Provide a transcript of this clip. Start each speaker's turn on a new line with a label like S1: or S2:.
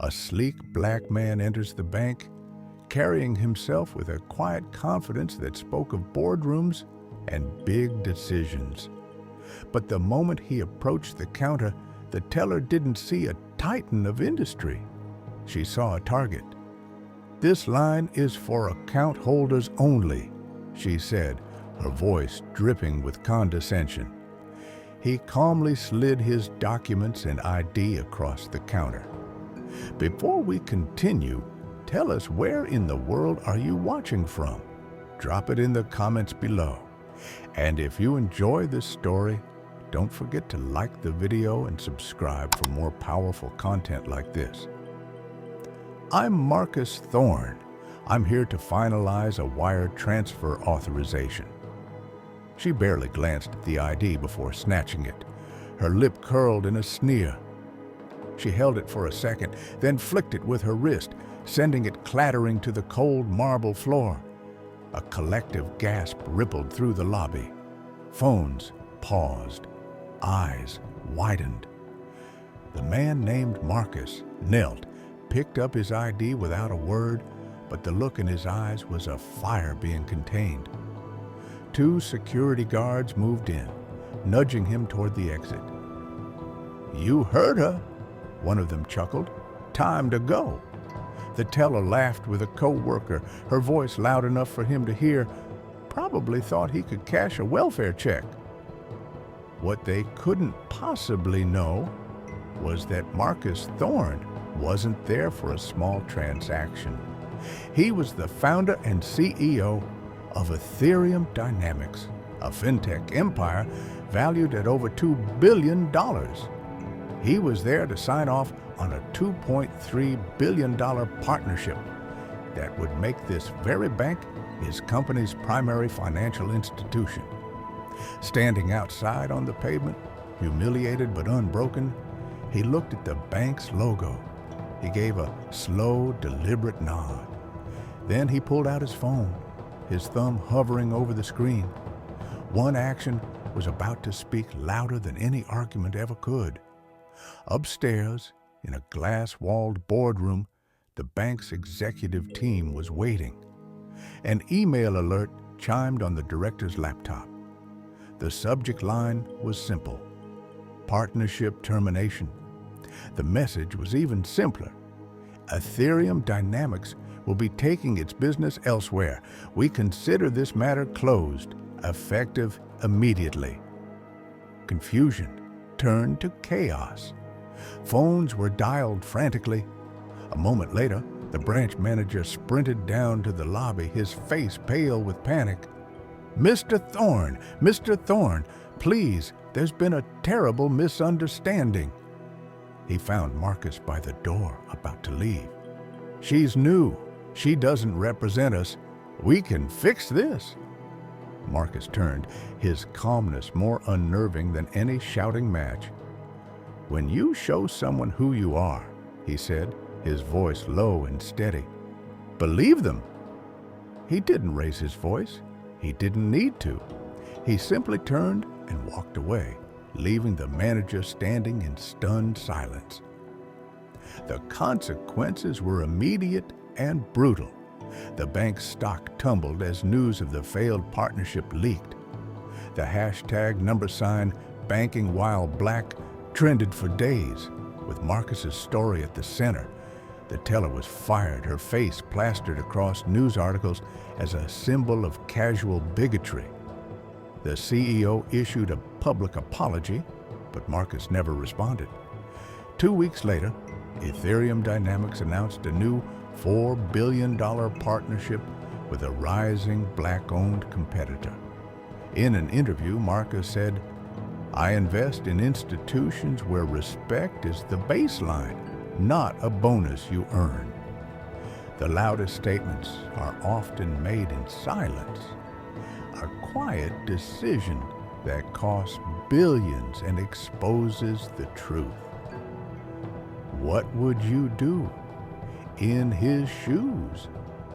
S1: A sleek black man enters the bank, carrying himself with a quiet confidence that spoke of boardrooms and big decisions. But the moment he approached the counter, the teller didn't see a titan of industry. She saw a target. "This line is for account holders only," she said, her voice dripping with condescension. He calmly slid his documents and ID across the counter. "Before we continue, tell us where in the world are you watching from? Drop it in the comments below. And if you enjoy this story, don't forget to like the video and subscribe for more powerful content like this." "I'm Marcus Thorne. I'm here to finalize a wire transfer authorization." She barely glanced at the ID before snatching it. Her lip curled in a sneer. She held it for a second, then flicked it with her wrist, sending it clattering to the cold marble floor. A collective gasp rippled through the lobby. Phones paused. Eyes widened. The man named Marcus knelt, picked up his ID without a word, but the look in his eyes was a fire being contained. Two security guards moved in, nudging him toward the exit. "You heard her," one of them chuckled. "Time to go." The teller laughed with a co-worker, her voice loud enough for him to hear. Probably thought he could cash a welfare check. What they couldn't possibly know was that Marcus Thorne wasn't there for a small transaction. He was the founder and CEO of Ethereum Dynamics, a fintech empire valued at over $2 billion. He was there to sign off on a $2.3 billion partnership that would make this very bank his company's primary financial institution. Standing outside on the pavement, humiliated but unbroken, he looked at the bank's logo. He gave a slow, deliberate nod. Then he pulled out his phone, his thumb hovering over the screen. One action was about to speak louder than any argument ever could. Upstairs, in a glass-walled boardroom, the bank's executive team was waiting. An email alert chimed on the director's laptop. The subject line was simple: partnership termination. The message was even simpler: Ethereum Dynamics will be taking its business elsewhere. We consider this matter closed, effective immediately. Confusion turned to chaos. Phones were dialed frantically. A moment later, the branch manager sprinted down to the lobby, his face pale with panic. Mr. Thorne, please, there's been a terrible misunderstanding." He found Marcus by the door, about to leave. "She's new. She doesn't represent us. We can fix this." Marcus turned, his calmness more unnerving than any shouting match. "When you show someone who you are," he said, his voice low and steady, "believe them." He didn't raise his voice. He didn't need to. He simply turned and walked away, leaving the manager standing in stunned silence. The consequences were immediate and brutal. The bank's stock tumbled as news of the failed partnership leaked. The hashtag #BankingWhileBlack trended for days, with Marcus's story at the center. The teller was fired, her face plastered across news articles as a symbol of casual bigotry. The CEO issued a public apology, but Marcus never responded. 2 weeks later, Ethereum Dynamics announced a new $4 billion partnership with a rising black-owned competitor. In an interview, Marcus said, "I invest in institutions where respect is the baseline, not a bonus you earn." The loudest statements are often made in silence. A quiet decision that costs billions and exposes the truth. What would you do in his shoes?